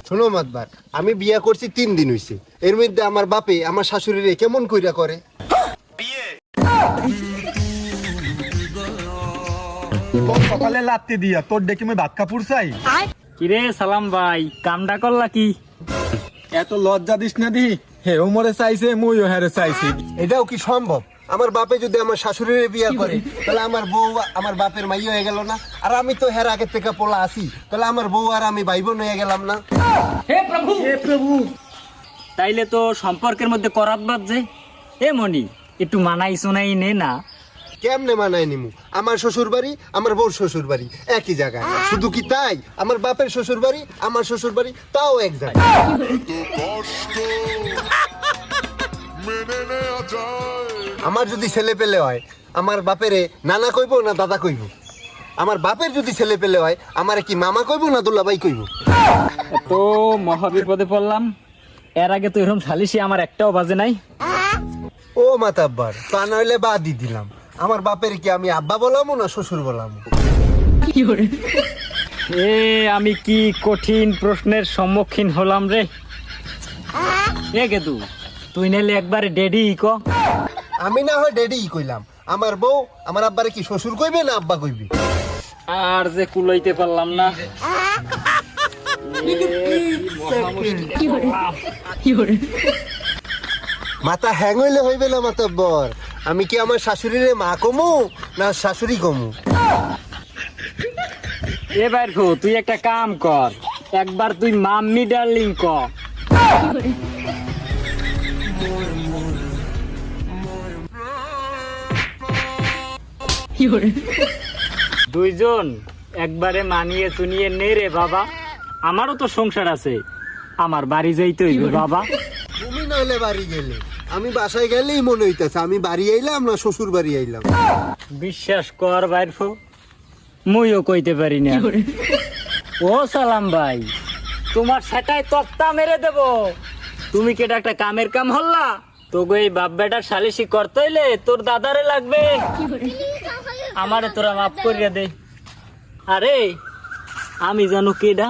শোনো মাতবার, আমি বিয়া করছি 3 দিন হইছে, এর মধ্যে আমার বাপে আমার শাশুড়িরে কেমন কইরা করে। তোর সকালে লাত্তি দিয়া তোর ডেকে আমি ভাত কাপুর চাই। কিরে সালাম ভাই, কামডা করলা কি? এত লজ্জা দিস না দি, হে ওমরে চাইছে মুইও হেরে চাইছি। এটাও কি সম্ভব? আমার বাপে যদি আমার শাশুড়িরে বিয়া করে তাহলে আমার বউ আমার বাপের মাই হয়ে গেল না? আর আমি তো হের আগের থেকে পোলা আছি, তাহলে আমার বউ আর আমি ভাই বোন হয়ে গেলাম না? হে প্রভু, তাইলে তো সম্পর্কের মধ্যে করাত বাজছে। এ মনি, একটু মানাই শোনাই নে না। কেমনে মানায় নিমু? আমার শ্বশুর বাড়ি আমার বউর শ্বশুর বাড়ি একই জায়গায়। শুধু কি তাই, আমার বাপের শ্বশুর বাড়ি আমার শ্বশুর বাড়ি তাও এক জায়গায়। আমার যদি ছেলে পেলে হয় আমার বাপেরে নানা কইব না দাদা কইব? আমার বাপের যদি ছেলে পেলে হয় আমার কি মামা কইব না দুলাভাই কইব? তো মহাবিপদে পড়লাম। এর আগে তো এরকম সালিশি আমার একটাও বাজে নাই। ও মাতাব্বার, তা নইলে বাদই দিলাম। আমার বাপের কি আমি আব্বা বলামো না শ্বশুর বলামো? এ আমি কি কঠিন প্রশ্নের সম্মুখীন হলাম রে। এ গেদু, তুই নাইলে একবারে ডেডি ক। আমি না হয় ডেডি কইলাম, আমার বউ আমার আব্বারে কি শ্বশুর কইবে না আব্বা কইবে? আর যে কুলাইতে পারলাম না। মাথা হ্যাং হইলে হইবে না মাতাব্বর। আমি কি আমার শাশুড়িরে মা কমু না শাশুড়ি কমু? এবার তুই একটা কাম কর, একবার তুই মাম্মি ডার্লিং ক। দুইজন একবারে মানিয়ে চুনিয়ে নে রে বাবা। আমারও তো সংসার আছে, আমার বাড়ি যাইতে হইবে বাবা। তুমি নইলে বাড়ি গেলে, আমি বাসায় গেলেই মনে হইতেছে আমি বাড়ি আইলাম না শ্বশুর বাড়ি আইলাম। বিশ্বাস কর বাইরফো, মুইও কইতে পারি না। ও সালাম ভাই, তোমার সেটাই তক্তা মেরে দেব। তুমি কি এটা একটা কামের কাম হল্লা? তোকে এই বাপ বেটার সালিশি করতে হইলে তোর দাদারে লাগবে। আমারে তোরা মাফ করিয়া দে। আরে আমি জানো কেডা?